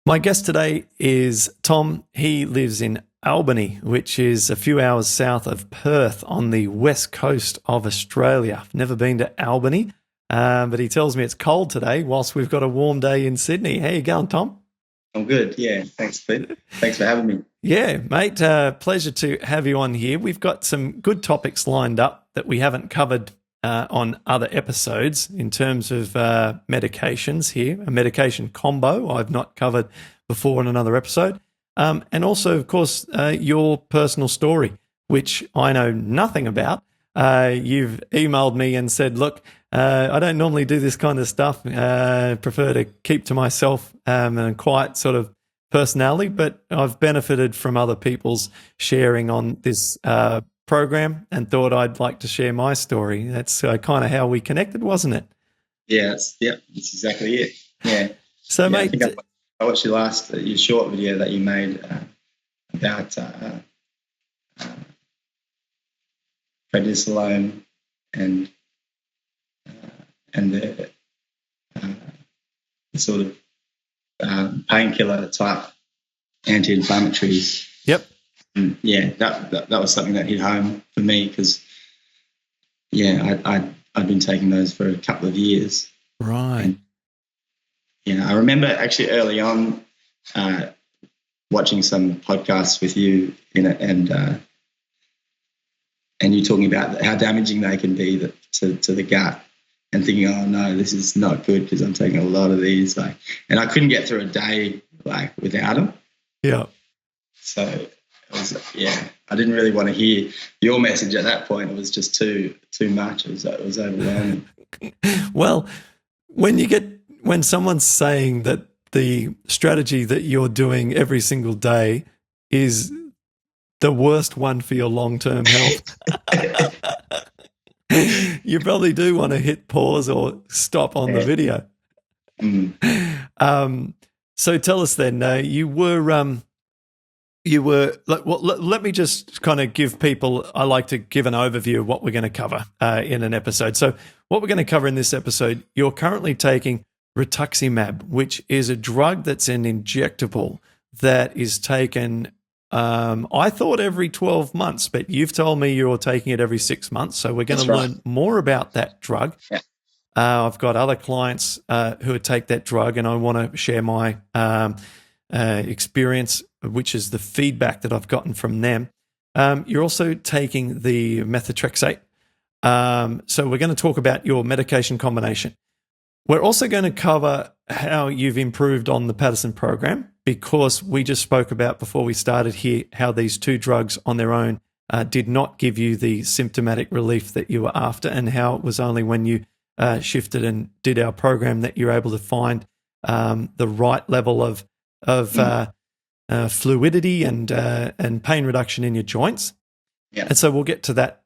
My guest today is Tom. He lives in Albany, which is a few hours south of Perth on the west coast of Australia. I've never been to Albany, but he tells me it's cold today whilst we've got a warm day in Sydney. How you going, Tom? I'm good. Yeah. Thanks, Pete. Thanks for having me. Yeah, mate. Pleasure to have you on here. We've got some good topics lined up that we haven't covered on other episodes in terms of medications here, a medication combo I've not covered before in another episode. And also, of course, your personal story, which I know nothing about. You've emailed me and said, look, I don't normally do this kind of stuff. Prefer to keep to myself and a quiet sort of personality, but I've benefited from other people's sharing on this program and thought I'd like to share my story. That's kind of how we connected, wasn't it? Yeah, that's exactly it. Yeah. So, yeah, mate, I think I watched your short video that you made about Prednisone and the sort of painkiller type anti-inflammatories. Yep. And yeah, that was something that hit home for me because I'd been taking those for a couple of years. Right. And, I remember actually early on watching some podcasts with you in it, and you talking about how damaging they can be to the gut, and thinking, oh no, this is not good because I'm taking a lot of these, and I couldn't get through a day without them. Yeah. So it was, I didn't really want to hear your message at that point. It was just too much. It was overwhelming. Well, when someone's saying that the strategy that you're doing every single day is the worst one for your long-term health, you probably do want to hit pause or stop on the video. Mm. So tell us then, you were let me just kind of give people, I like to give an overview of what we're going to cover in an episode. So what we're going to cover in this episode, you're currently taking Rituximab, which is a drug that's an injectable that is taken, I thought every 12 months, but you've told me you're taking it every 6 months. So we're going to learn more about that drug. Yeah. I've got other clients who take that drug, and I want to share my experience, which is the feedback that I've gotten from them. You're also taking the methotrexate. So we're going to talk about your medication combination. We're also going to cover how you've improved on the Paddison Program, because we just spoke about before we started here how these two drugs on their own did not give you the symptomatic relief that you were after, and how it was only when you shifted and did our program that you're able to find the right level of fluidity and pain reduction in your joints. Yeah. And so we'll get to that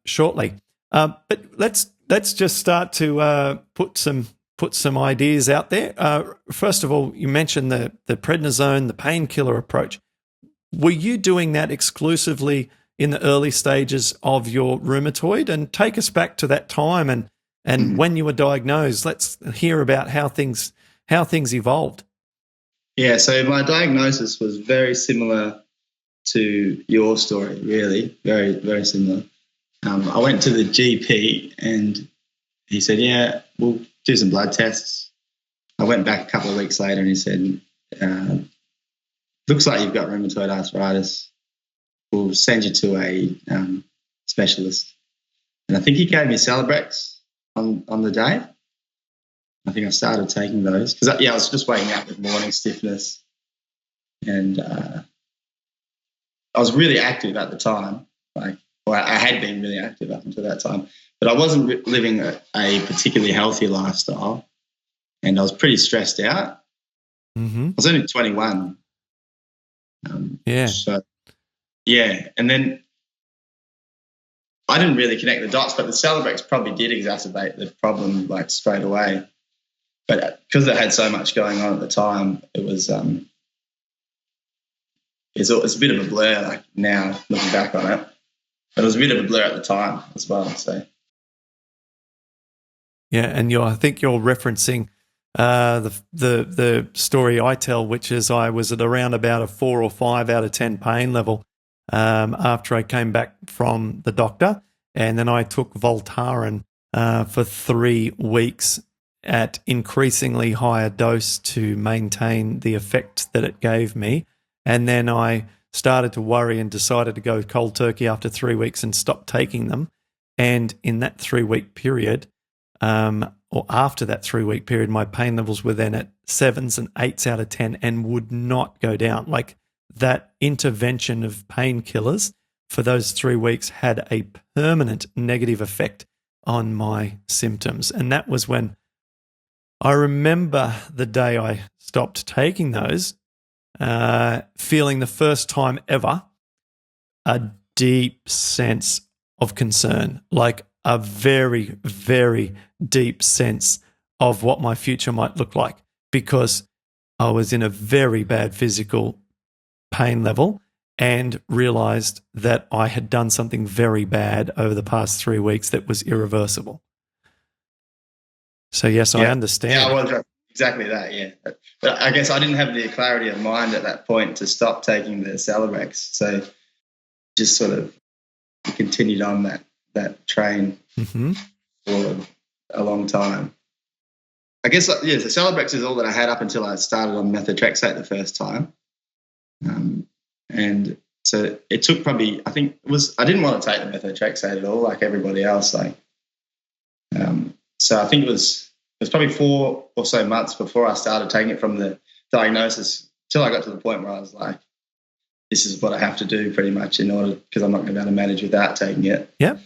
shortly. But let's just start to put some ideas out there. First of all, you mentioned the prednisone, the painkiller approach. Were you doing that exclusively in the early stages of your rheumatoid? And take us back to that time and when you were diagnosed. Let's hear about how things evolved. Yeah, so my diagnosis was very similar to your story, really, very, very similar. I went to the GP and he said, yeah, we'll do some blood tests. I went back a couple of weeks later and he said, looks like you've got rheumatoid arthritis. We'll send you to a specialist. And I think he gave me Celebrex on the day. I think I started taking those because, I was just waking up with morning stiffness, and I was really active at the time. I had been really active up until that time, but I wasn't living a particularly healthy lifestyle, and I was pretty stressed out. Mm-hmm. I was only 21. So, and then I didn't really connect the dots, but the Celebrex probably did exacerbate the problem straight away. But because it had so much going on at the time, it was it's a bit of a blur now looking back on it. But it was a bit of a blur at the time as well. So yeah, and I think you're referencing the story I tell, which is I was at around about a 4 or 5 out of 10 pain level after I came back from the doctor, and then I took Voltaren for 3 weeks at increasingly higher dose to maintain the effect that it gave me, and then I started to worry and decided to go cold turkey after 3 weeks and stop taking them. And in that 3-week period, or after that 3-week period, my pain levels were then at 7s and 8s out of 10 and would not go down. Like, that intervention of painkillers for those 3 weeks had a permanent negative effect on my symptoms. And that was when I remember the day I stopped taking those, feeling the first time ever a deep sense of concern, like a very, very deep sense of what my future might look like, because I was in a very bad physical pain level and realized that I had done something very bad over the past 3 weeks that was irreversible. So, yes, I understand. Yeah, well, exactly that, yeah. But I guess I didn't have the clarity of mind at that point to stop taking the Celebrex. So just sort of continued on that train for a long time. I guess, the Celebrex is all that I had up until I started on methotrexate the first time. And so it took probably, I didn't want to take the methotrexate at all, like everybody else. So I think it was probably 4 or so months before I started taking it from the diagnosis till I got to the point where I was like, this is what I have to do pretty much because I'm not going to be able to manage without taking it. Yep.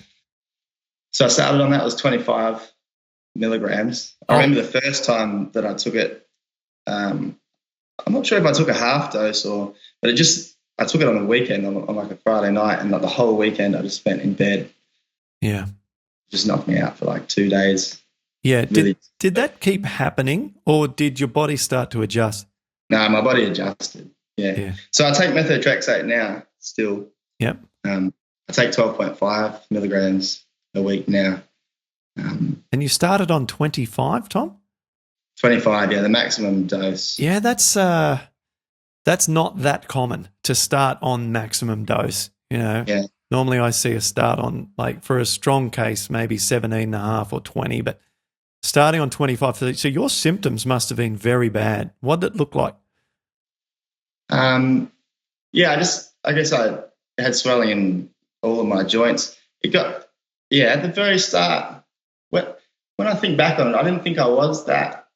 So I started on that. It was 25 milligrams. I remember the first time that I took it, I'm not sure if I took a half dose but I took it on a weekend on like a Friday night, and like the whole weekend I just spent in bed. Yeah. Just knocked me out for like 2 days. Yeah. Really. Did that keep happening, or did your body start to adjust? No, my body adjusted. Yeah. So I take methotrexate now still. Yep. I take 12.5 milligrams a week now. And you started on 25, Tom? 25, yeah, the maximum dose. Yeah, that's not that common to start on maximum dose. Yeah. Normally I see a start on, like, for a strong case, maybe 17.5 or 20, but starting on 25. So your symptoms must have been very bad. What did it look like? Yeah, I guess I had swelling in all of my joints. It got, at the very start, when I think back on it, I didn't think it was that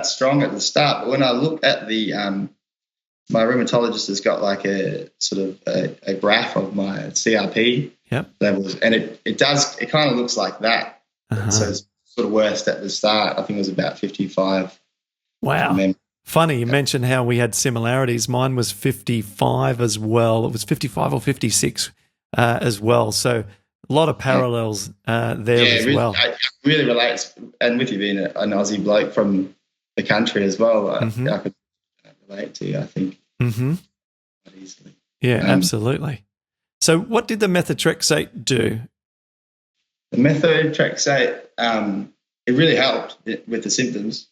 strong at the start. But when I look at my rheumatologist has got like a sort of a graph of my CRP levels, and it kind of looks like that. So it's sort of worst at the start. I think it was about 55. Wow. Funny, you mentioned how we had similarities. Mine was 55 as well. It was 55 or 56 as well. So a lot of parallels there as well. It really relates. And with you being an Aussie bloke from the country as well, I could relate to you, I think. Quite easily. Yeah, absolutely. So what did the methotrexate do? The methotrexate, it really helped with the symptoms.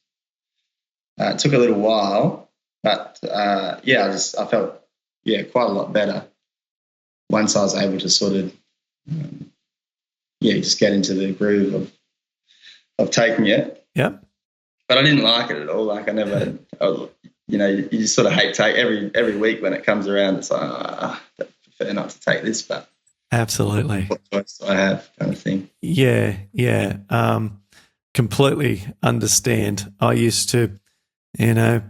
It took a little while, but I felt quite a lot better once I was able to sort of just get into the groove of taking it. Yep. But I didn't like it at all. Like I never, you just sort of hate take every week when it comes around. It's like I prefer not to take this, but absolutely, what choice do I have, kind of thing. Yeah. Completely understand. I used to. You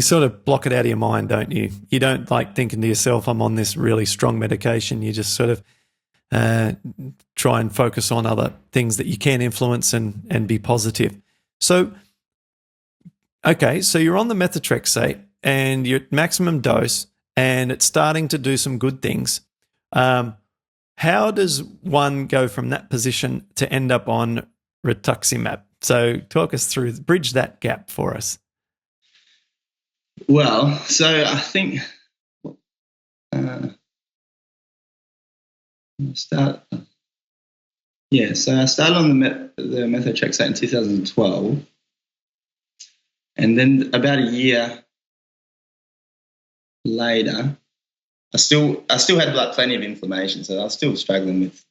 sort of block it out of your mind, don't you? You don't like thinking to yourself, I'm on this really strong medication. You just sort of try and focus on other things that you can influence and be positive. So, okay, so you're on the methotrexate and you're at maximum dose and it's starting to do some good things. How does one go from that position to end up on Rituximab? So talk us through, bridge that gap for us. Well, so I think so I started on the methotrexate in 2012, And then about a year later, I still had like plenty of inflammation, so I was still struggling with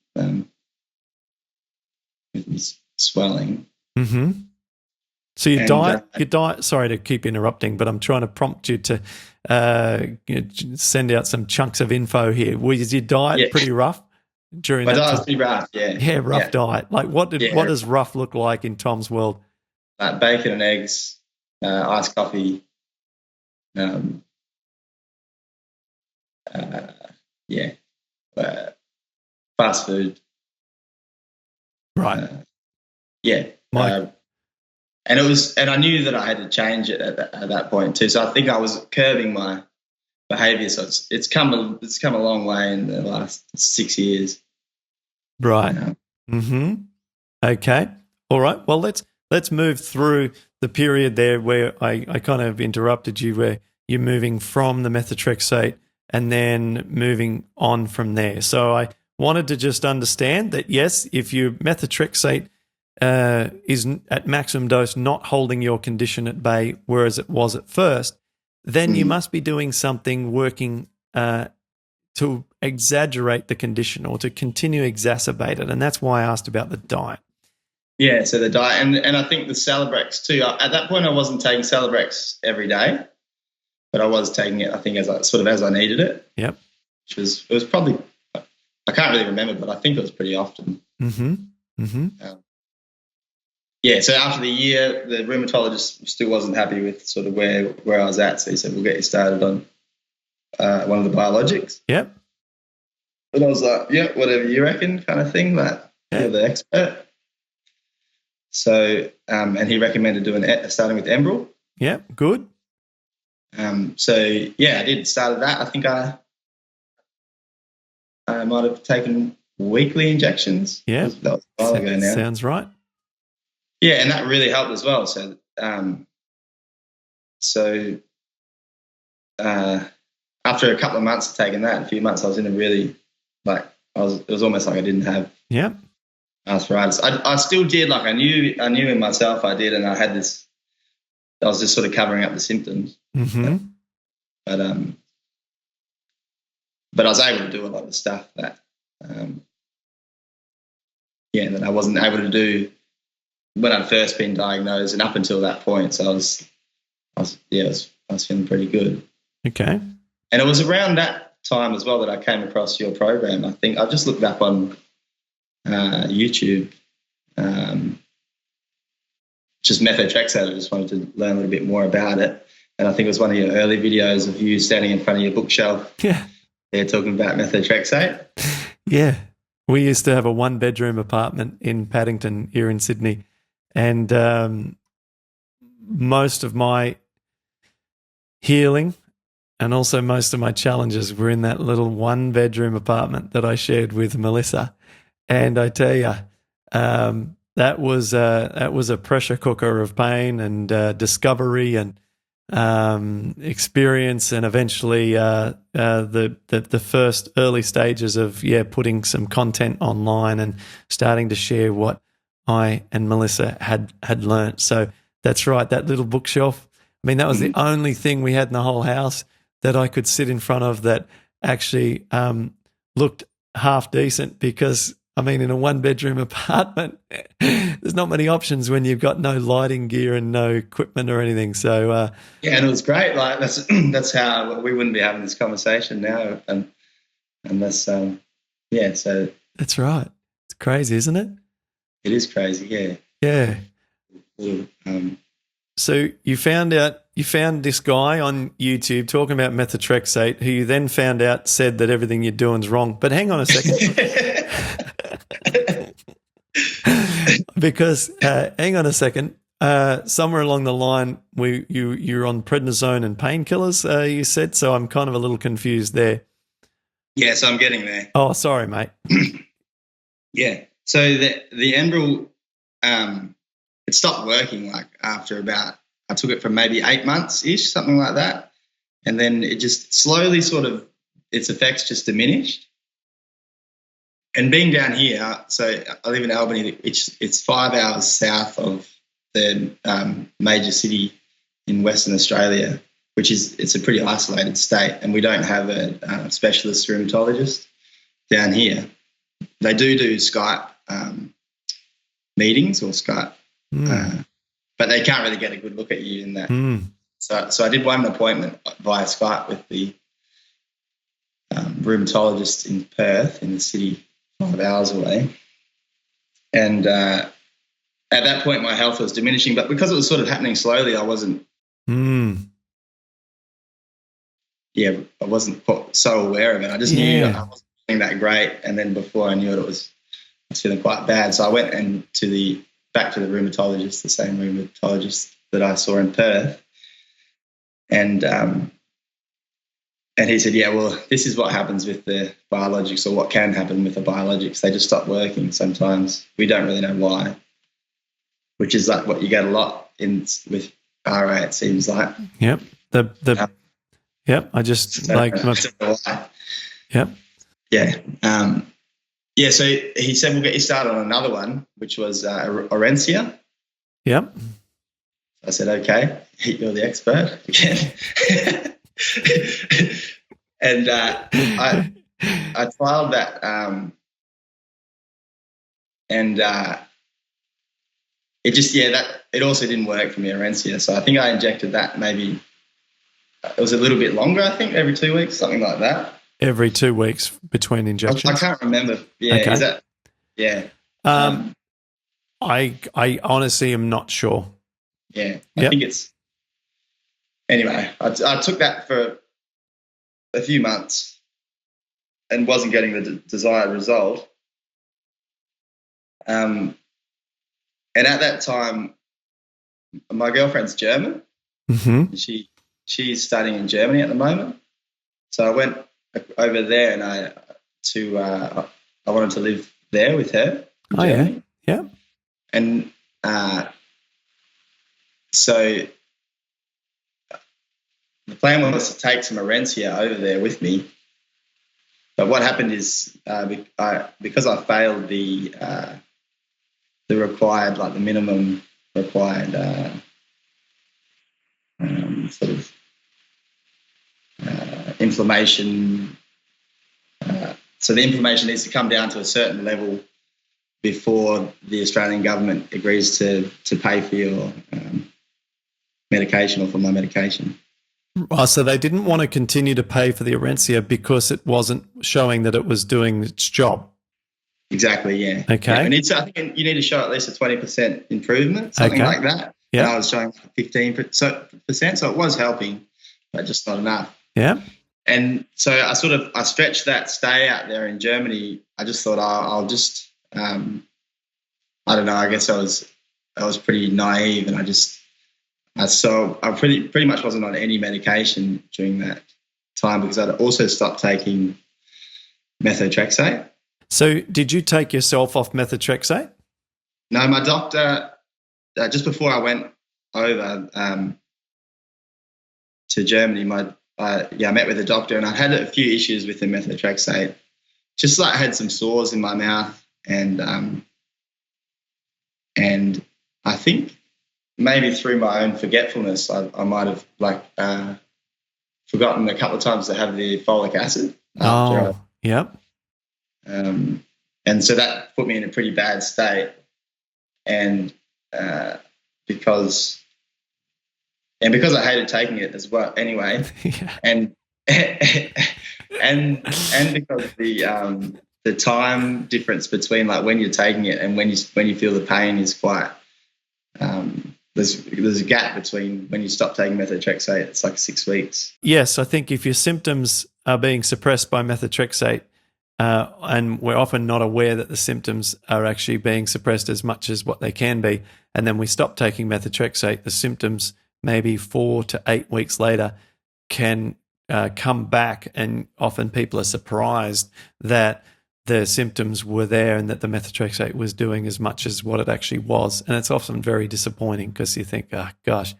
this swelling. Mm-hmm. So your diet. Sorry to keep interrupting, but I'm trying to prompt you to send out some chunks of info here. Was your diet pretty rough during my that diet time? was pretty rough, yeah. Yeah, rough diet. Like what does rough look like in Tom's world? Like bacon and eggs, iced coffee, fast food. Right. And I knew that I had to change it at that point too. So I think I was curbing my behaviour. So it's come a long way in the last 6 years. Right. Okay. All right. Well, let's move through the period there where I kind of interrupted you, where you're moving from the methotrexate and then moving on from there. So I wanted to just understand that, yes, if your methotrexate is at maximum dose, not holding your condition at bay, whereas it was at first, then you must be doing something working to exaggerate the condition or to continue to exacerbate it. And that's why I asked about the diet. Yeah, so the diet, and I think the Celebrex too. At that point, I wasn't taking Celebrex every day, but I was taking it, I think, as I needed it. Yep. It was probably, I can't really remember, but I think it was pretty often. So after the year, the rheumatologist still wasn't happy with sort of where I was at, so he said, we'll get you started on one of the biologics. Yep. But I was like, yeah, whatever you reckon, kind of thing. Like, you're the expert. So, and he recommended starting with Enbrel. Yeah, good. I did started that. I think I might have taken weekly injections. Yeah, that was a while ago now. Sounds right. Yeah, and that really helped as well. So, after a couple of months of taking that, a few months, I was in a really it was almost like I didn't have arthritis. I still did, like I knew in myself I did, and I had this. I was just sort of covering up the symptoms. Mm-hmm. But I was able to do a lot of the stuff that that I wasn't able to do when I'd first been diagnosed, and up until that point. So I was feeling pretty good. Okay. And it was around that time as well that I came across your program. I think I just looked up on YouTube, just methotrexate. I just wanted to learn a little bit more about it. And I think it was one of your early videos of you standing in front of your bookshelf. Yeah. They're talking about methotrexate. Yeah. We used to have a 1-bedroom apartment in Paddington here in Sydney. And most of my healing and also most of my challenges were in that little 1-bedroom apartment that I shared with Melissa. And I tell you, that was a pressure cooker of pain and discovery and experience, and eventually the first early stages of putting some content online and starting to share what I and Melissa had learnt. So that's right, that little bookshelf. I mean, that was the only thing we had in the whole house that I could sit in front of that actually looked half decent, because I mean, in a 1-bedroom apartment, there's not many options when you've got no lighting gear and no equipment or anything. So and it was great. Like that's how we wouldn't be having this conversation now, unless So that's right. It's crazy, isn't it? It is crazy. Yeah. Yeah. Um, So you found this guy on YouTube talking about methotrexate, who you then found out said that everything you're doing is wrong. But hang on a second. Because hang on a second. Somewhere along the line, you're on prednisone and painkillers, you said. So I'm kind of a little confused there. Yeah, so I'm getting there. Oh, sorry, mate. Yeah. So the Enbrel, it stopped working like after I took it for maybe 8 months-ish, something like that. And then it just slowly sort of, its effects just diminished. And being down here, so I live in Albany, it's 5 hours south of the major city in Western Australia, it's a pretty isolated state, and we don't have a specialist rheumatologist down here. They do Skype meetings or Skype, but they can't really get a good look at you in that. So I did one appointment via Skype with the rheumatologist in Perth, in the city, 5 hours away. And at that point, my health was diminishing, but because it was sort of happening slowly, I wasn't. I wasn't so aware of it. I just knew that I wasn't feeling that great, and then before I knew it, I was feeling quite bad. So I went back to the rheumatologist, the same rheumatologist that I saw in Perth, and he said, "Yeah, well, this is what happens with the biologics, or what can happen with the biologics. They just stop working sometimes. We don't really know why," which is like what you get a lot with RA. It seems like. Yep. Yep. I just like. Yep. Yeah. So he said, we'll get you started on another one, which was Orencia. Yep. I said, okay, you're the expert again. And I trialed that, and it also didn't work for me, Orencia. So I think I injected that maybe, it was a little bit longer, I think, every 2 weeks, something like that. Every 2 weeks between injections? I can't remember. Yeah, okay. Is that, yeah. I honestly am not sure. Yeah, I think it's, anyway, I took that for a few months and wasn't getting the desired result. And at that time, my girlfriend's German. Mm-hmm. She's studying in Germany at the moment. So I went over there and I wanted to live there with her in Germany. Yeah. And so the plan was to take some Orencia over there with me. But what happened is because I failed the required, like the minimum required sort of inflammation. So the inflammation needs to come down to a certain level before the Australian government agrees to pay for your medication, or for my medication. Oh, so they didn't want to continue to pay for the Orencia because it wasn't showing that it was doing its job. Exactly, yeah. Okay. Yeah, I think you need to show at least a 20% improvement, something like that. Yeah. And I was showing 15%, so it was helping, but just not enough. Yeah. And so I stretched that stay out there in Germany. I just thought I'll just, I don't know, I guess I was pretty naive, and I pretty much wasn't on any medication during that time, because I'd also stopped taking methotrexate. So did you take yourself off methotrexate? No, my doctor, just before I went over to Germany, I met with a doctor, and I had a few issues with the methotrexate. Just like I had some sores in my mouth, and I think maybe through my own forgetfulness, I might have forgotten a couple of times to have the folic acid. Yep. And so that put me in a pretty bad state, and because I hated taking it as well anyway, and because the time difference between like when you're taking it and when you feel the pain is quite there's a gap between when you stop taking methotrexate. It's like 6 weeks. Yes, I think if your symptoms are being suppressed by methotrexate, and we're often not aware that the symptoms are actually being suppressed as much as what they can be, and then we stop taking methotrexate, the symptoms maybe 4 to 8 weeks later can come back, and often people are surprised that the symptoms were there and that the methotrexate was doing as much as what it actually was. And it's often very disappointing, because you think, oh, gosh,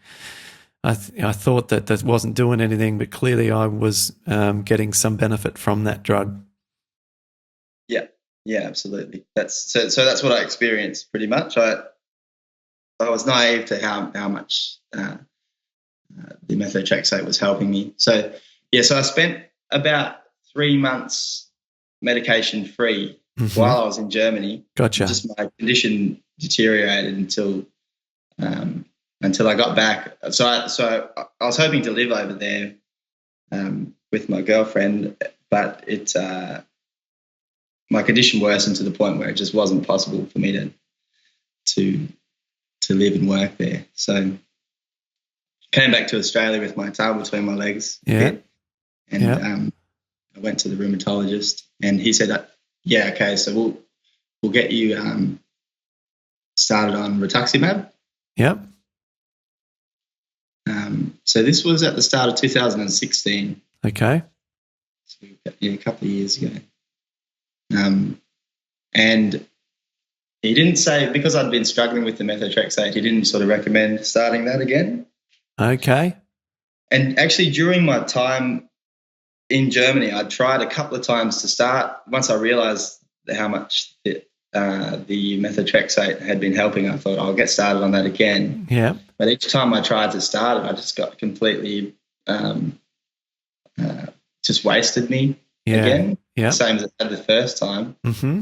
I thought that wasn't doing anything, but clearly I was getting some benefit from that drug. Yeah, absolutely. That's what I experienced pretty much. I was naive to how much the methotrexate was helping me. So I spent about 3 months medication free while I was in Germany. Gotcha. Just my condition deteriorated until I got back. So I was hoping to live over there with my girlfriend, but my condition worsened to the point where it just wasn't possible for me to live and work there. So came back to Australia with my tail between my legs. Yeah. And I went to the rheumatologist, and he said, yeah, okay, so we'll get you started on Rituximab. Yep. So this was at the start of 2016. Okay. So, a couple of years ago. And he didn't say, because I'd been struggling with the methotrexate, he didn't sort of recommend starting that again. Okay. And actually during my time in Germany, I tried a couple of times to start. Once I realised how much the methotrexate had been helping, I thought I'll get started on that again. Yeah. But each time I tried to start it, I just got completely just wasted me again. Yeah. Same as I had the first time. Mm-hmm.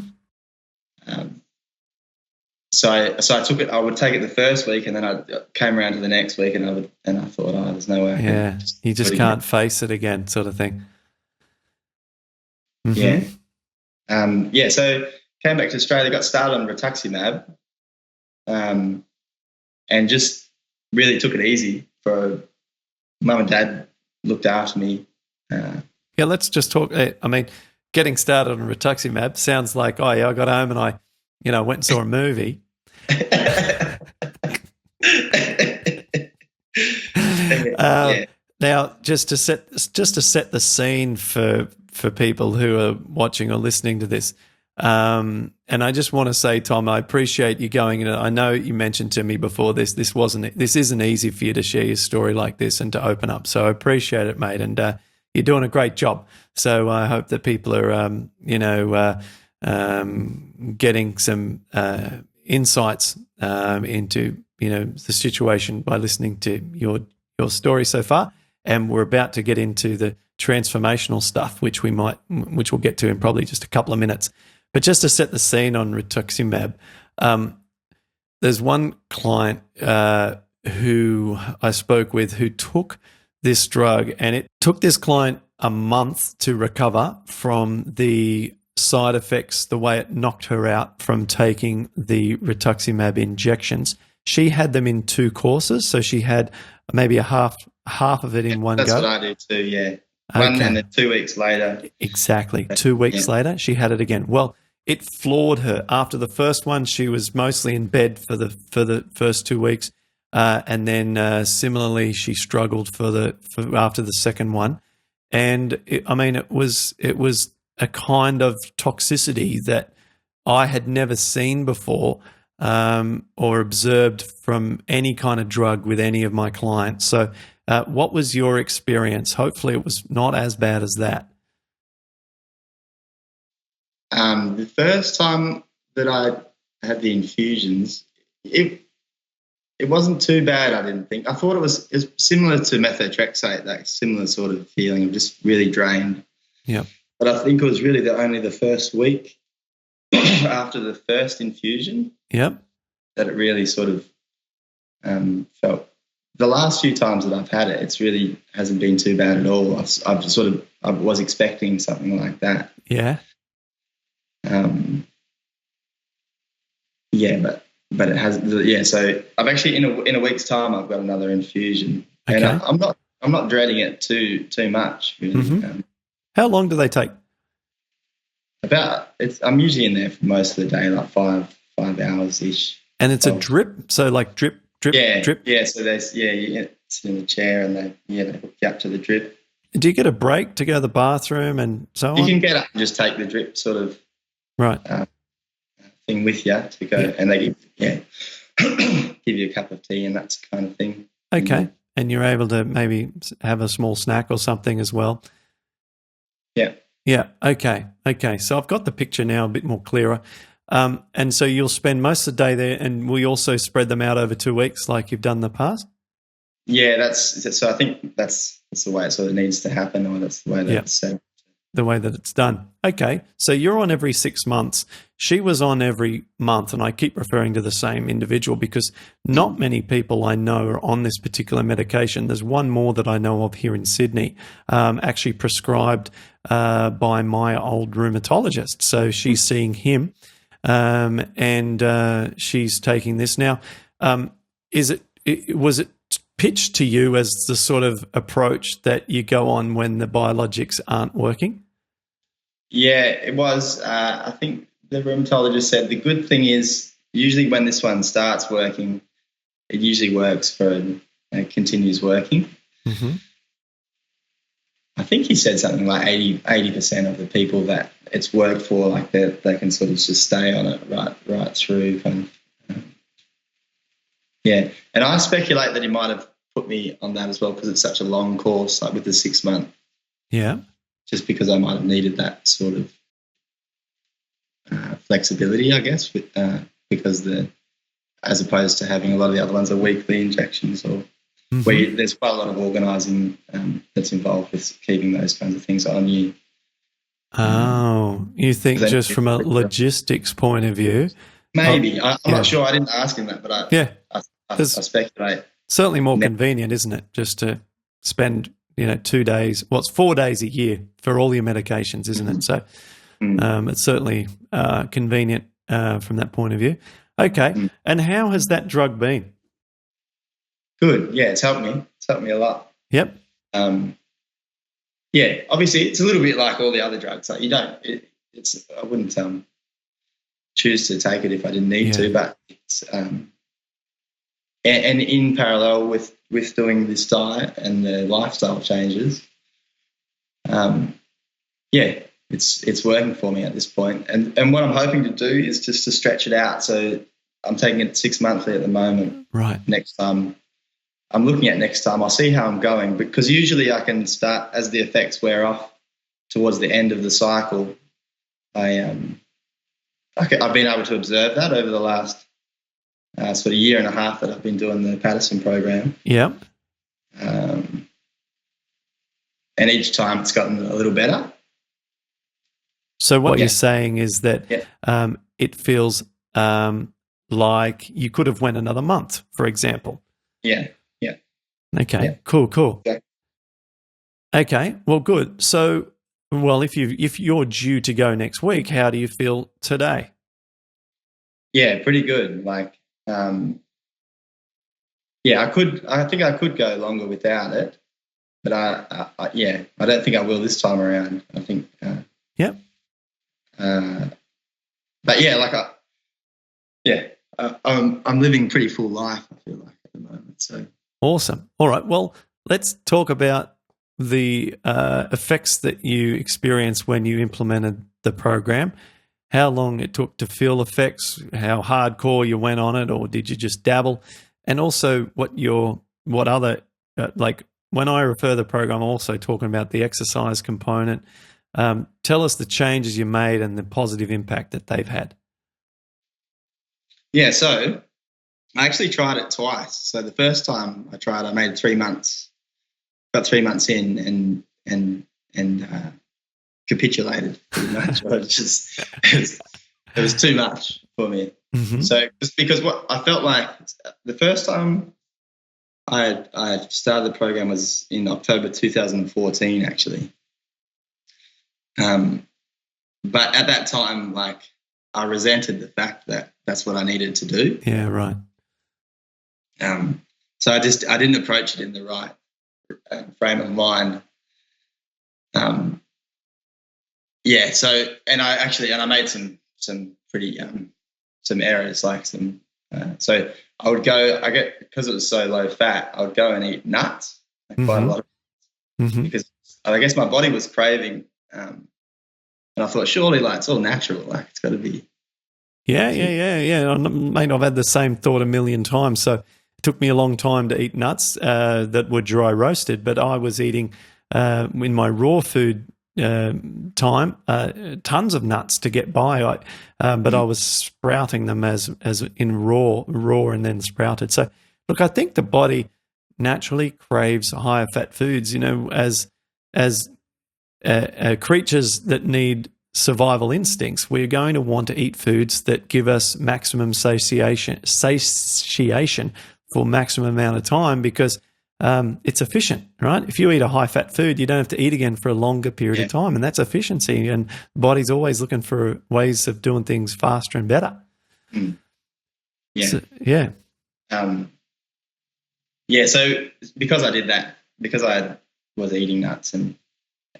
So I took it. I would take it the first week, and then I came around to the next week, and I thought, there's no way. Yeah, you just can't face it again, sort of thing. Mm-hmm. Yeah. So came back to Australia, got started on Rituximab, and just really took it easy. For mum and dad looked after me. Yeah, let's just talk. I mean, getting started on Rituximab sounds like, I got home and I went and saw a movie. Now, just to set the scene for people who are watching or listening to this, and I just want to say, Tom, I appreciate you going in. I know you mentioned to me before this isn't easy for you to share your story like this and to open up. So I appreciate it, mate, and you're doing a great job. So I hope that people are, getting some insights into the situation by listening to your story so far. And we're about to get into the transformational stuff, which we'll get to in probably just a couple of minutes. But just to set the scene on Rituximab, there's one client who I spoke with who took this drug, and it took this client a month to recover from the side effects, the way it knocked her out from taking the Rituximab injections. She had them in 2 courses, so she had maybe a half of it in one go. That's what I do too, yeah. One, and then 2 weeks later. Exactly. 2 weeks later, she had it again. Well, it floored her. After the first one, she was mostly in bed for the first 2 weeks, and then similarly, she struggled after the second one. And it was a kind of toxicity that I had never seen before or observed from any kind of drug with any of my clients. So what was your experience? Hopefully it was not as bad as that. The first time that I had the infusions, it wasn't too bad, I didn't think. I thought it was similar to methotrexate, that similar sort of feeling of just really drained. Yeah. But I think it was really only the first week after the first infusion that it really sort of felt. The last few times that I've had it, it's really hasn't been too bad at all. I was expecting something like that. Yeah. But it hasn't. Yeah, so I've actually in a week's time I've got another infusion, and I'm not dreading it too much. Really. Mm-hmm. How long do they take? I'm usually in there for most of the day, like 5 hours ish. And it's a drip, so like drip. Drip. Yeah. So there's you sit in the chair and they hook you up to the drip. Do you get a break to go to the bathroom and so on? You can get up and just take the drip sort of thing with you to go, and they give you a cup of tea and that kind of thing. Okay, mm-hmm. And you're able to maybe have a small snack or something as well. Yeah. Yeah. Okay. So I've got the picture now a bit more clearer. And so you'll spend most of the day there, and we also spread them out over 2 weeks like you've done in the past? Yeah, so I think that's the way it sort of needs to happen, or that's the way that it's set up. The way that it's done. Okay, so you're on every 6 months. She was on every month, and I keep referring to the same individual because not many people I know are on this particular medication. There's one more that I know of here in Sydney, actually prescribed by my old rheumatologist. So she's seeing him, and she's taking this now. Was it pitched to you as the sort of approach that you go on when the biologics aren't working? Yeah, it was. I think the rheumatologist said the good thing is usually when this one starts working, it usually works continues working. Mm-hmm. I think he said something like 80% of the people that it's worked for, like they can sort of just stay on it right through. Yeah, and I speculate that he might have put me on that as well because it's such a long course, like with the 6 month. Yeah. Just because I might have needed that sort of flexibility, I guess, because as opposed to having a lot of the other ones are weekly injections, or where there's quite a lot of organising that's involved with keeping those kinds of things on you. You think just from a logistics point of view? Maybe. I'm not sure. I didn't ask him that, but I speculate. Certainly more convenient, isn't it, just to spend 2 days, it's 4 days a year for all your medications, isn't it? So it's certainly convenient from that point of view. Okay. And how has that drug been? Good. Yeah, it's helped me. It's helped me a lot. Yep. Yeah, obviously it's a little bit like all the other drugs. Like I wouldn't choose to take it if I didn't need to, but it's and in parallel with doing this diet and the lifestyle changes, it's working for me at this point. And what I'm hoping to do is just to stretch it out. So I'm taking it 6 monthly at the moment. Right. Next time, I'm looking at next time. I'll see how I'm going, because usually I can start as the effects wear off towards the end of the cycle. I've been able to observe that over the last sort of year and a half that I've been doing the Paddison Program. Yep. And each time it's gotten a little better. So what you're saying is that it feels like you could have went another month, for example. Yeah. Okay. Yeah. Cool. Yeah. Okay. Well, good. So, if you're due to go next week, how do you feel today? Yeah, pretty good. Like, I think I could go longer without it, but I don't think I will this time around. I think. Yep. But I'm living a pretty full life, I feel like, at the moment. So awesome. All right. Well, let's talk about the effects that you experienced when you implemented the program. How long it took to feel effects, how hardcore you went on it, or did you just dabble? And also what other, like when I refer the program, I'm also talking about the exercise component. Tell us the changes you made and the positive impact that they've had. Yeah, so I actually tried it twice. So the first time I tried, I made 3 months, got 3 months in and capitulated pretty much. It was too much for me. Mm-hmm. So just because what I felt like the first time I started the program was in October 2014, actually. But at that time, like, I resented the fact that that's what I needed to do. Yeah, right. So I didn't approach it in the right frame of mind. So I made some pretty some errors, like some. So I would go. Because it was so low fat, I would go and eat nuts, like quite a lot of, because I guess my body was craving. And I thought, surely, like, it's all natural, like it's got to be. Yeah. I may not have had the same thought a million times. So it took me a long time to eat nuts that were dry roasted, but I was eating in my raw food time tons of nuts to get by. But I was sprouting them as in raw and then sprouted. So look, I think the body naturally craves higher fat foods. As creatures that need survival instincts, we're going to want to eat foods that give us maximum satiation for maximum amount of time, because it's efficient, right? If you eat a high-fat food, you don't have to eat again for a longer period of time, and that's efficiency. And the body's always looking for ways of doing things faster and better. Yeah. So, yeah. So because I did that, because I was eating nuts and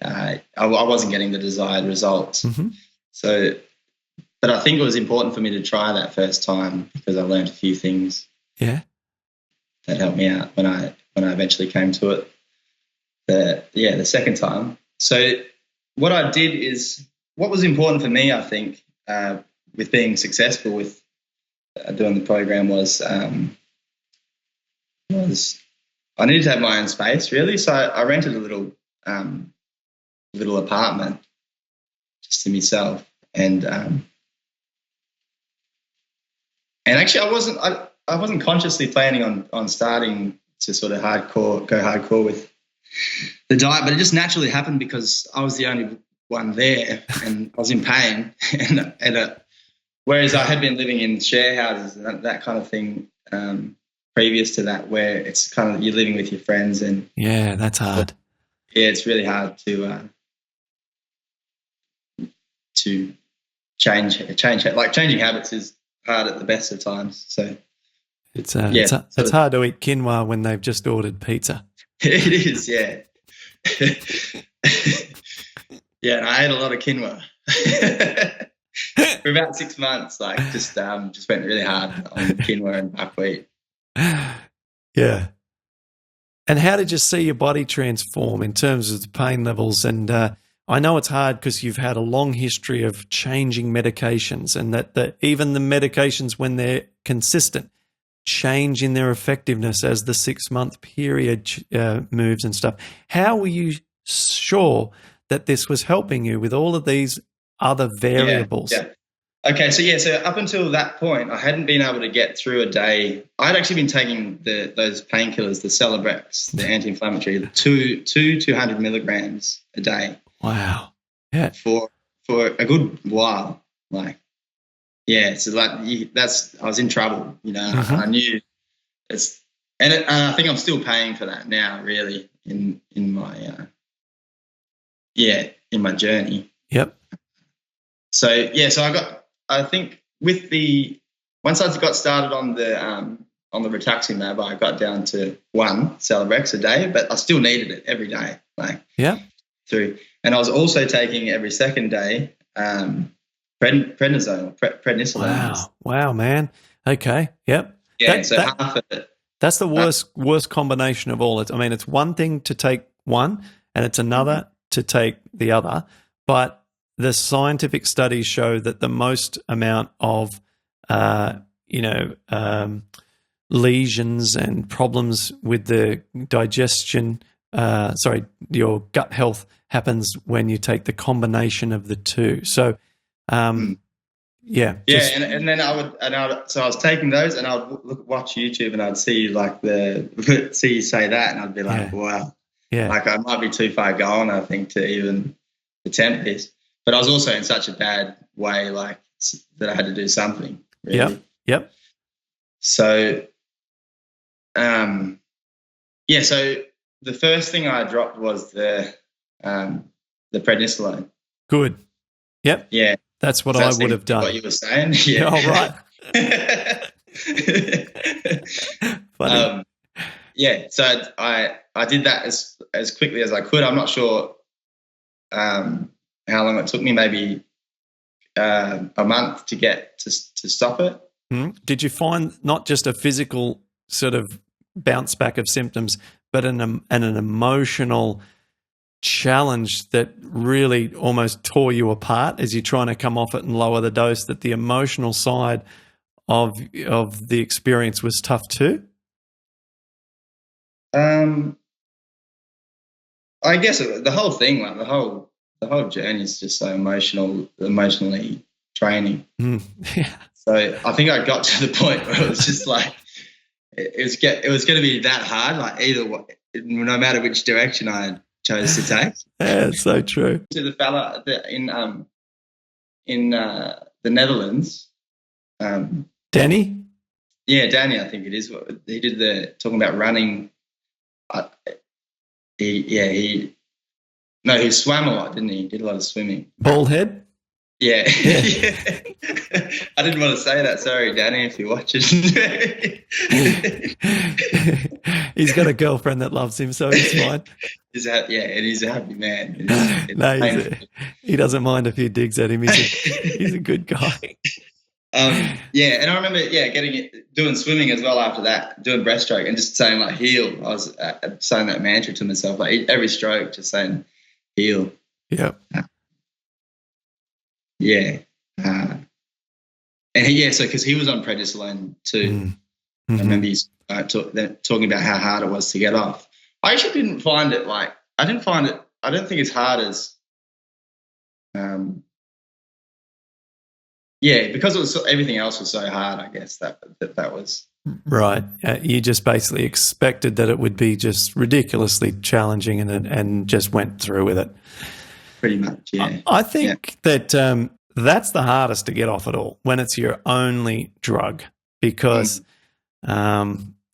I wasn't getting the desired results. So, but I think it was important for me to try that first time, because I learned a few things. Yeah. That helped me out when I eventually came to it. The second time. So what I did is, what was important for me, I think, with being successful with doing the program was I needed to have my own space, really. So I rented a little apartment just to myself, and actually I wasn't consciously planning on starting to sort of go hardcore with the diet, but it just naturally happened because I was the only one there and I was in pain, and whereas I had been living in share houses and that kind of thing previous to that, where it's kind of you're living with your friends, and yeah, that's hard. Yeah, it's really hard to change. Like changing habits is hard at the best of times. So it's hard to eat quinoa when they've just ordered pizza. It is, yeah. Yeah, and I ate a lot of quinoa for about 6 months. Like just went really hard on quinoa and buckwheat. Yeah. And how did you see your body transform in terms of the pain levels? And I know it's hard because you've had a long history of changing medications, and that even the medications, when they're consistent, change in their effectiveness as the 6-month period moves and stuff. How were you sure that this was helping you with all of these other variables? Yeah. Okay, so up until that point, I hadn't been able to get through a day. I'd actually been taking those painkillers, the Celebrex, the anti-inflammatory, 200 milligrams a day. Wow. Yeah. For a good while, like, yeah. So like, I was in trouble, I knew it's, and I think I'm still paying for that now, really, in my in my journey. Yep. So I think once I got started on the Rituximab, I got down to 1 Celebrex a day, but I still needed it every day, like and I was also taking every second day Prednisone. Wow, man. Okay, yep. Yeah, half of it. That's the worst combination of all. I mean, it's one thing to take one, and it's another to take the other, but the scientific studies show that the most amount of, lesions and problems with the digestion, your gut health happens when you take the combination of the two. So, and then so I was taking those, and I would watch YouTube, and I'd see see you say that, and I'd be like, wow, like I might be too far gone, I think, to even attempt this. But I was also in such a bad way, like, that I had to do something. Really. Yep. So, so the first thing I dropped was the Prednisone. Good. Yep. Yeah. That's what I would have done. What you were saying. Yeah. Oh, right. Funny. So I did that as quickly as I could. I'm not sure how long it took me, maybe a month to get to stop it. Did you find not just a physical sort of bounce back of symptoms, but an emotional challenge that really almost tore you apart as you're trying to come off it and lower the dose, that the emotional side of the experience was tough too? I guess the whole thing, like the whole journey is just so emotionally draining. Yeah. So I think I got to the point where it was just like, it was going to be that hard. Like no matter which direction I chose to take. Yeah, it's so true. To the fella in the Netherlands, Danny. Yeah, Danny, I think it is. He did talking about running. He swam a lot, didn't he? He did a lot of swimming. Bald head? Yeah. I didn't want to say that. Sorry, Danny, if you're watching. He's got a girlfriend that loves him, so he's fine. And he's a happy man. He doesn't mind a few digs at him. He's a good guy. And I remember, doing swimming as well after that, doing breaststroke and just saying like heel. I was saying that mantra to myself, like every stroke, just saying heel. Yeah. So because he was on Prednisone too. Mm-hmm. I remember he's talking about how hard it was to get off. I actually didn't find it I don't think it's hard as, because it was everything else was so hard, I guess that was. Right. You just basically expected that it would be just ridiculously challenging and just went through with it. Pretty much, yeah. I think that that's the hardest to get off at all, when it's your only drug, because,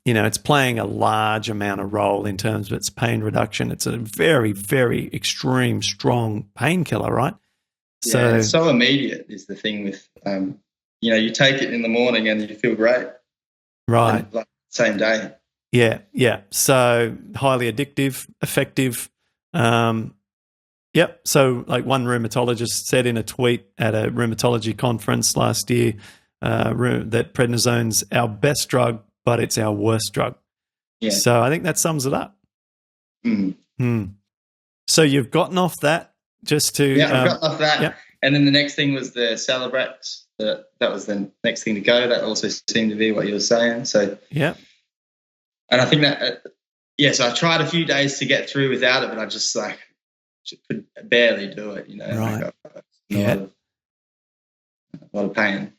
it's playing a large amount of role in terms of its pain reduction. It's a very, very extreme, strong painkiller, right? So it's so immediate is the thing with, you take it in the morning and you feel great. Right. Like same day. Yeah. So highly addictive, effective. Yep. So like one rheumatologist said in a tweet at a rheumatology conference last year that prednisone's our best drug, but it's our worst drug. Yeah. So I think that sums it up. So you've gotten off that just to... Yeah, I've gotten off that. Yep. And then the next thing was the Celebrex. That was the next thing to go. That also seemed to be what you were saying. So yeah. And I think that, so I tried a few days to get through without it, but I just could barely do it, Right. A lot of pain.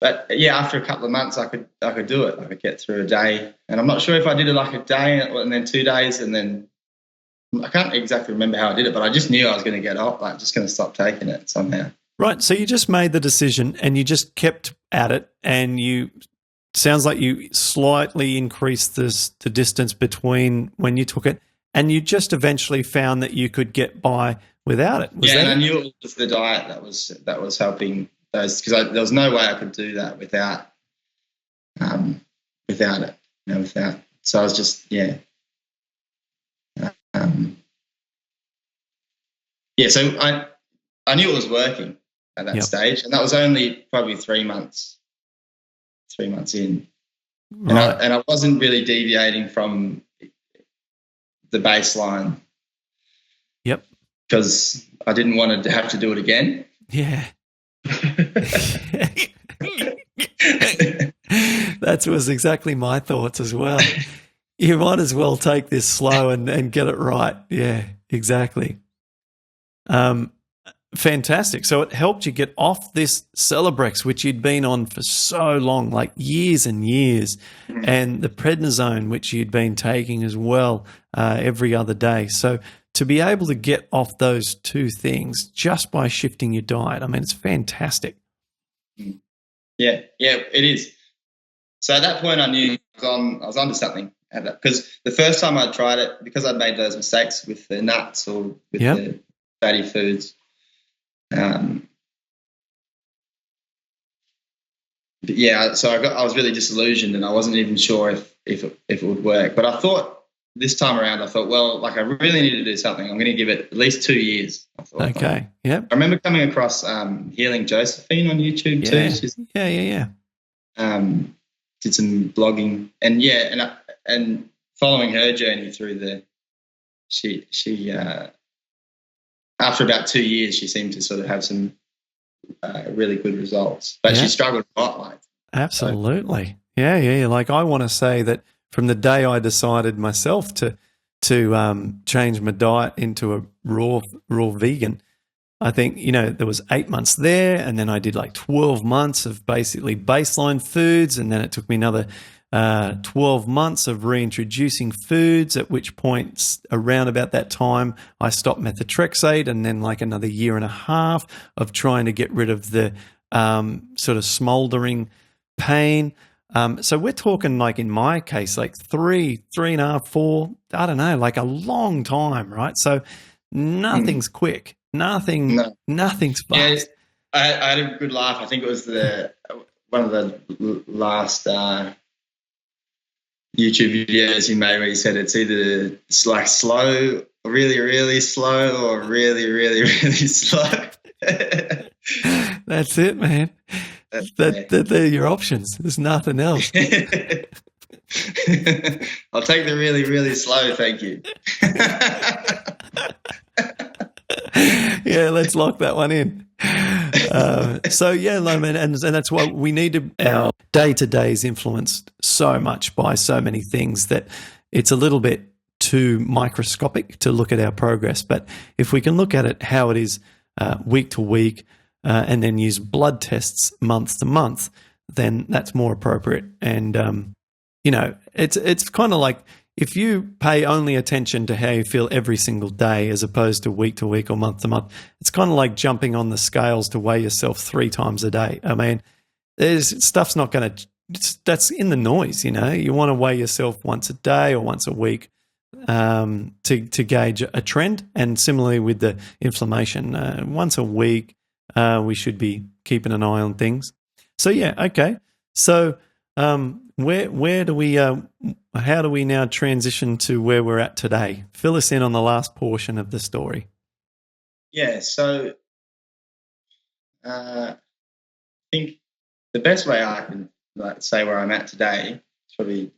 But after a couple of months, I could do it. I could get through a day, and I'm not sure if I did it like a day and then 2 days, and then I can't exactly remember how I did it, but I just knew I was going to get off, just going to stop taking it somehow. Right. So you just made the decision, and you just kept at it, and sounds like you slightly increased the distance between when you took it, and you just eventually found that you could get by without it. And I knew it was the diet that was helping those, because there was no way I could do that without it. So I was just So I knew it was working at that stage, and that was only probably 3 months. 3 months in, right. and I wasn't really deviating from the baseline. Yep. Because I didn't want to have to do it again. Yeah. That was exactly my thoughts as well. You might as well take this slow and get it right. Yeah, exactly. Fantastic. So it helped you get off this Celebrex, which you'd been on for so long, like years and years, and the prednisone, which you'd been taking as well every other day. So to be able to get off those two things just by shifting your diet, I mean, it's fantastic. Yeah, it is. So at that point, I knew I was onto something. Because the first time I tried it, because I'd made those mistakes with the nuts or with the fatty foods, so I was really disillusioned, and I wasn't even sure if it would work. But I thought this time around, I really need to do something. I'm going to give it at least 2 years. I thought, okay. Yeah. I remember coming across Healing Josephine on YouTube too. Yeah. Did some blogging, and following her journey through she after about 2 years, she seemed to sort of have some really good results, but she struggled a lot. Absolutely. So. Yeah. Like I want to say that from the day I decided myself to change my diet into a raw vegan, I think, there was 8 months there, and then I did like 12 months of basically baseline foods, and then it took me another 12 months of reintroducing foods, at which point around about that time I stopped methotrexate, and then like another year and a half of trying to get rid of the sort of smoldering pain. So we're talking, like in my case, like 3.5, 4, I don't know, like a long time, right? So nothing's quick. Nothing's fast. Yeah, I had a good laugh. I think it was one of the last YouTube videos you made where you said it's like slow, really, really slow, or really, really, really slow. That's it, man. They're your options. There's nothing else. I'll take the really, really slow, thank you. Yeah, let's lock that one in. So yeah, man, and that's why we need our day-to-day is influenced so much by so many things that it's a little bit too microscopic to look at our progress. But if we can look at it how it is week to week, and then use blood tests month to month, then that's more appropriate. And it's kind of like if you pay only attention to how you feel every single day as opposed to week or month to month, it's kind of like jumping on the scales to weigh yourself 3 times a day. I mean, stuff's not going to, that's in the noise, You want to weigh yourself once a day or once a week to gauge a trend. And similarly with the inflammation, once a week, we should be keeping an eye on things. So yeah, okay. So where do we how do we now transition to where we're at today? Fill us in on the last portion of the story. Yeah, so I think the best way I can say where I'm at today is probably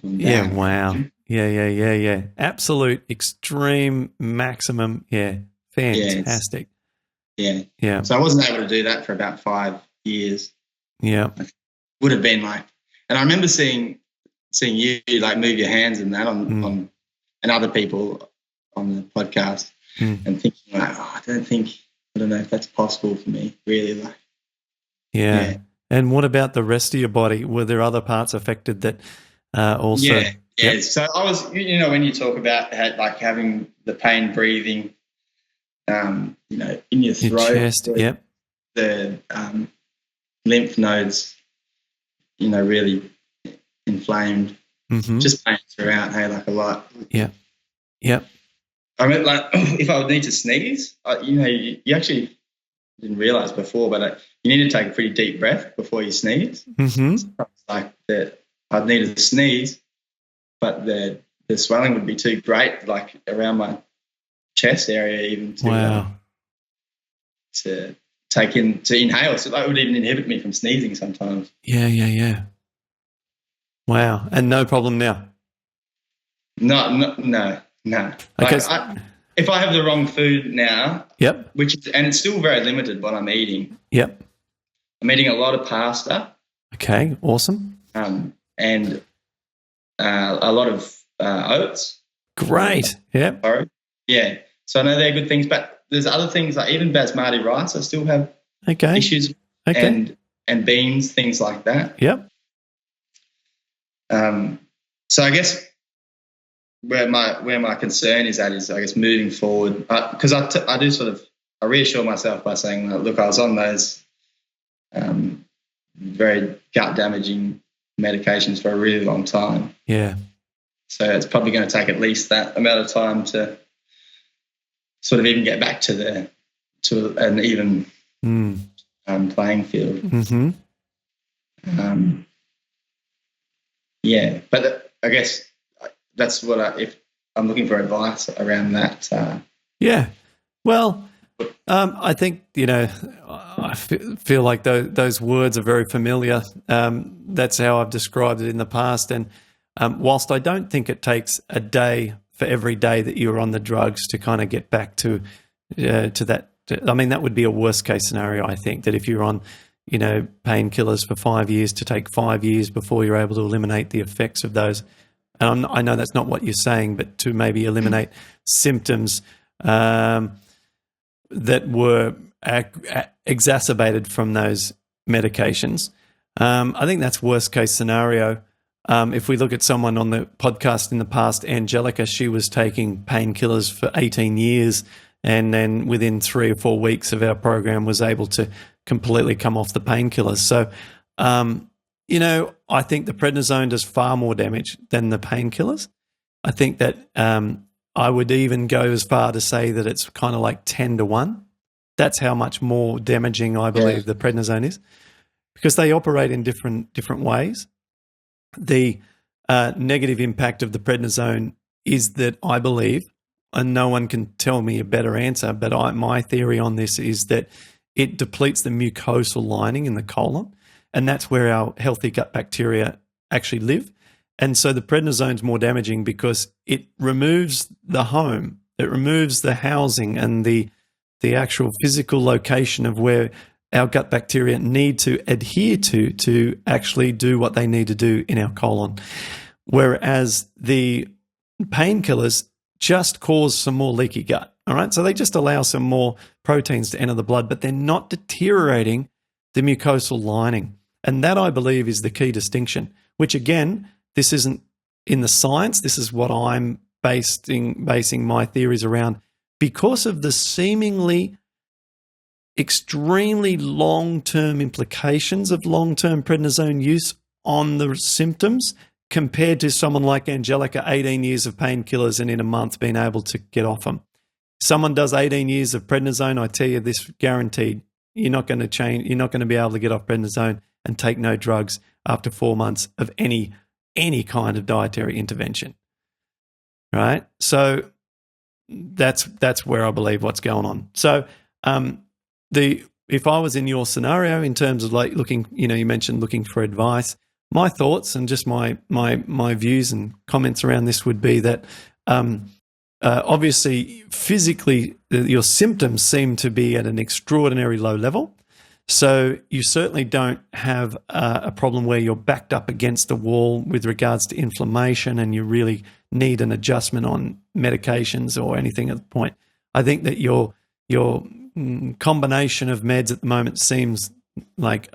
yeah, wow. Yeah. Absolute extreme maximum. Yeah. Fantastic. Yeah. So I wasn't able to do that for about 5 years. Yeah. Would have been like, and I remember seeing you like move your hands and that on and other people on the podcast and thinking like, I don't know if that's possible for me, really. Like, yeah. And what about the rest of your body? Were there other parts affected that also? Yeah. Yep. So I was, when you talk about like having the pain breathing, in your throat, your chest, the lymph nodes, really inflamed, just pain throughout. Hey, like a lot. Yeah. I mean, like if I would need to sneeze, you actually didn't realize before, but you need to take a pretty deep breath before you sneeze. Mm-hmm. So it's like I'd need to sneeze, but the swelling would be too great, like around my chest area, even to take in, to inhale. So that would even inhibit me from sneezing sometimes. Yeah. Wow. And no problem now? No. Okay. If I have the wrong food now, and it's still very limited what I'm eating. Yep. I'm eating a lot of pasta. Okay, awesome. And a lot of oats. Great. Yep. Yeah. So I know they're good things, but there's other things like even basmati rice. I still have issues. Okay. And beans, things like that. Yep. So I guess where my concern is at is, I guess, moving forward, because I do sort of, I reassure myself by saying, look, I was on those very gut damaging medications for a really long time. Yeah. So it's probably going to take at least that amount of time to sort of even get back to an even playing field. Mm-hmm. Yeah, but I guess that's what if I'm looking for advice around that. Yeah. Well, I think, I feel like those words are very familiar. That's how I've described it in the past. And whilst I don't think it takes a day for every day that you're on the drugs to kind of get back to that. I mean, that would be a worst case scenario, I think, that if you're on, painkillers for 5 years, to take 5 years before you're able to eliminate the effects of those. And I know that's not what you're saying, but to maybe eliminate symptoms that were exacerbated from those medications. I think that's worst case scenario. If we look at someone on the podcast in the past, Angelica, she was taking painkillers for 18 years, and then within 3 or 4 weeks of our program was able to completely come off the painkillers. So, I think the prednisone does far more damage than the painkillers. I think that I would even go as far to say that it's kind of like 10 to 1. That's how much more damaging I believe the prednisone is, because they operate in different ways. The negative impact of the prednisone is that I believe, and no one can tell me a better answer, but my theory on this is that it depletes the mucosal lining in the colon, and that's where our healthy gut bacteria actually live. And so the prednisone is more damaging because it removes the home, it removes the housing and the actual physical location of where our gut bacteria need to adhere to actually do what they need to do in our colon. Whereas the painkillers just cause some more leaky gut, all right? So they just allow some more proteins to enter the blood, but they're not deteriorating the mucosal lining. And that, I believe, is the key distinction, which, again, this isn't in the science. This is what I'm basing my theories around because of the seemingly extremely long-term implications of long-term prednisone use on the symptoms compared to someone like Angelica, 18 years of painkillers and in a month being able to get off them. Someone does 18 years of prednisone, I tell you this guaranteed, you're not going to change, you're not going to be able to get off prednisone and take no drugs after 4 months of any kind of dietary intervention, right? So that's where I believe what's going on. So if I was in your scenario in terms of like looking, you mentioned looking for advice, my thoughts and just my views and comments around this would be that obviously physically your symptoms seem to be at an extraordinary low level. So you certainly don't have a problem where you're backed up against the wall with regards to inflammation and you really need an adjustment on medications or anything at the point. I think that your combination of meds at the moment seems like,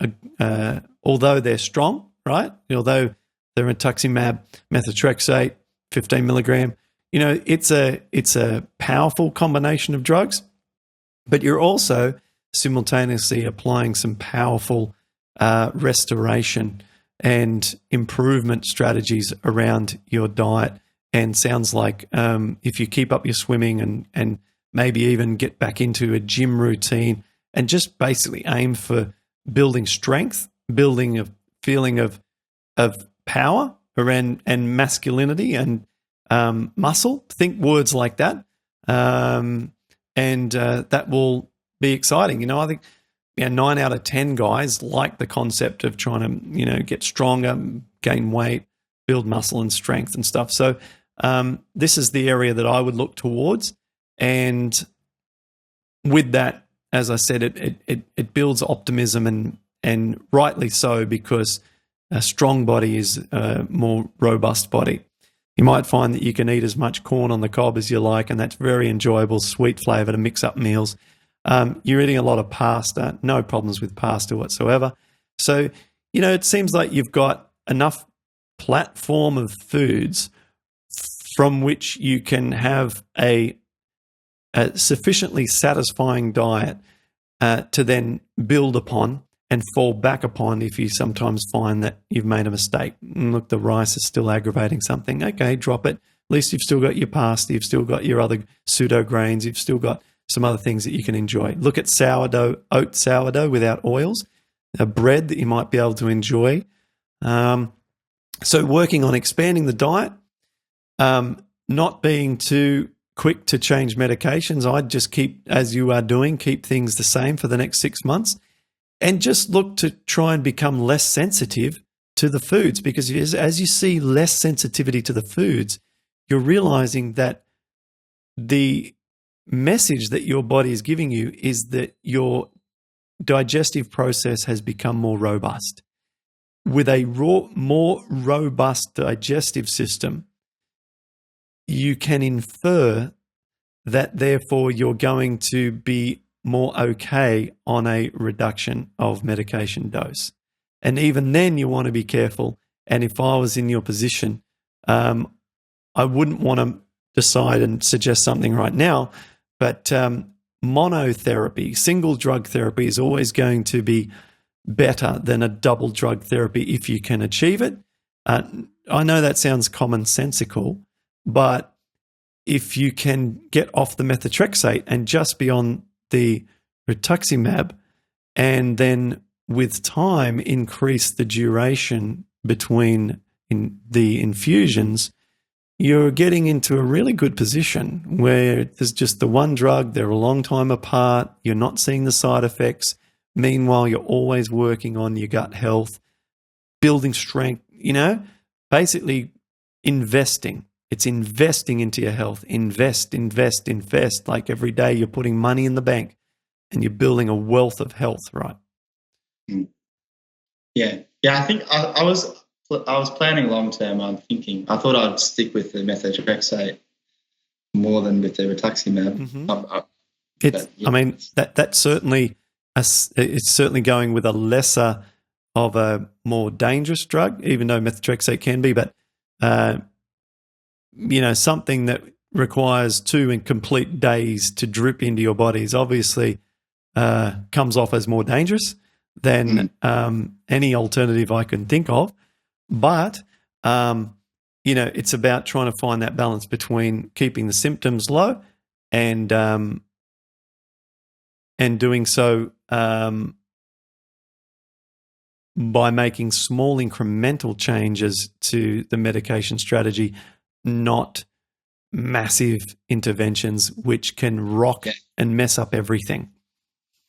although they're strong, right? Although the Rituximab, methotrexate, 15 milligram, it's a powerful combination of drugs, but you're also simultaneously applying some powerful restoration and improvement strategies around your diet. And sounds like if you keep up your swimming and maybe even get back into a gym routine and just basically aim for building strength, building a feeling of power around and masculinity and muscle. Think words like that, and that will be exciting. I think 9 out of 10 guys like the concept of trying to get stronger, gain weight, build muscle and strength and stuff. So this is the area that I would look towards. And with that, as I said, it builds optimism and rightly so, because a strong body is a more robust body. You might find that you can eat as much corn on the cob as you like, and that's very enjoyable, sweet flavour to mix up meals. You're eating a lot of pasta, no problems with pasta whatsoever. So, it seems like you've got enough platform of foods from which you can have a sufficiently satisfying diet to then build upon and fall back upon if you sometimes find that you've made a mistake. Look, the rice is still aggravating something. Okay, drop it. At least you've still got your pasta, you've still got your other pseudo grains, you've still got some other things that you can enjoy. Look at sourdough, oat sourdough without oils, a bread that you might be able to enjoy. So working on expanding the diet, not being too quick to change medications. I'd just keep, as you are doing, keep things the same for the next 6 months and just look to try and become less sensitive to the foods, because as you see less sensitivity to the foods, you're realizing that the message that your body is giving you is that your digestive process has become more robust. With a more robust digestive system, you can infer that therefore you're going to be more okay on a reduction of medication dose. And even then you want to be careful. And if I was in your position, I wouldn't want to decide and suggest something right now, but monotherapy, single drug therapy is always going to be better than a double drug therapy if you can achieve it. I know that sounds commonsensical, but if you can get off the methotrexate and just be on the rituximab, and then with time increase the duration between the infusions, you're getting into a really good position where there's just the one drug, they're a long time apart, you're not seeing the side effects. Meanwhile, you're always working on your gut health, building strength, basically investing. It's investing into your health. Invest. Like every day you're putting money in the bank and you're building a wealth of health, right? Yeah. I think I was planning long term. I thought I'd stick with the methotrexate more than with the rituximab. Mm-hmm. That's certainly it's certainly going with a lesser of a more dangerous drug, even though methotrexate can be, but something that requires 2 incomplete days to drip into your body is obviously comes off as more dangerous than any alternative I can think of. But, it's about trying to find that balance between keeping the symptoms low and doing so by making small incremental changes to the medication strategy, not massive interventions which can rock and mess up everything.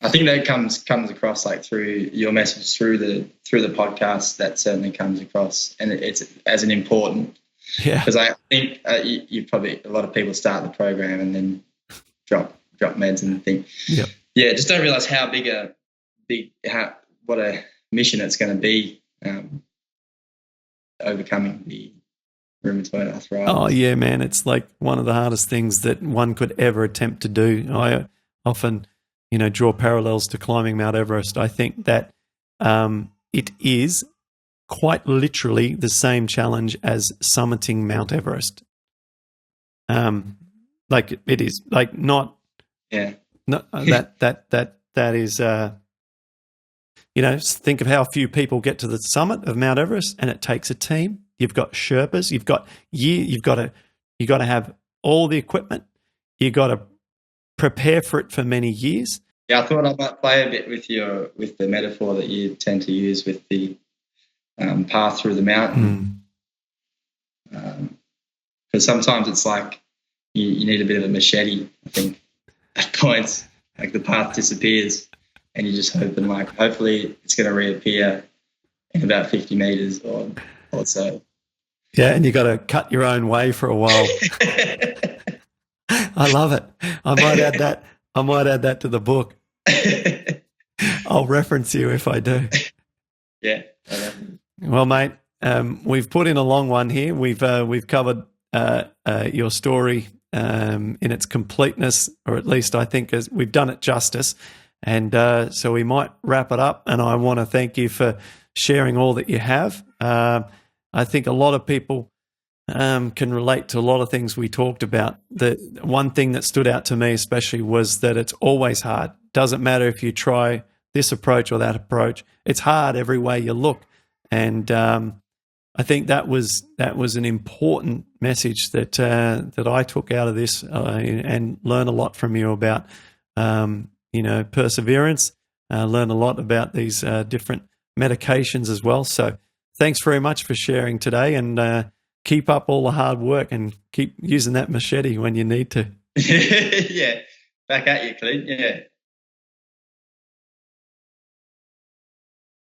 I think that comes across like through your message, through the podcast. That certainly comes across, and it's as an important. Yeah. Because I think you probably, a lot of people start the program and then drop meds and think, just don't realize how what a mission it's going to be, overcoming the rheumatoid arthritis. Oh yeah, man, it's like one of the hardest things that one could ever attempt to do. I often draw parallels to climbing Mount Everest. I think that it is quite literally the same challenge as summiting Mount Everest. Like it is, like not. Yeah. No, that is. Think of how few people get to the summit of Mount Everest, and it takes a team. You've got Sherpas. You've got to have all the equipment. You got to prepare for it for many years. Yeah, I thought I might play a bit with the metaphor that you tend to use with the path through the mountain. Because sometimes it's like you need a bit of a machete, I think, at points. Like the path disappears and you're just hoping, like, hopefully it's going to reappear in about 50 meters or so. Yeah, and you got to cut your own way for a while. I love it. I might add that to the book. I'll reference you if I do. Yeah. Well, mate, we've put in a long one here. We've covered your story in its completeness, or at least I think we've done it justice. And so we might wrap it up. And I want to thank you for sharing all that you have. I think a lot of people can relate to a lot of things we talked about. The one thing that stood out to me especially was that it's always hard. Doesn't matter if you try this approach or that approach. It's hard every way you look. And I think that was an important message that I took out of this and learned a lot from you about perseverance. Learn a lot about these different medications as well. So thanks very much for sharing today, and keep up all the hard work and keep using that machete when you need to. Yeah, back at you, Clint. Yeah.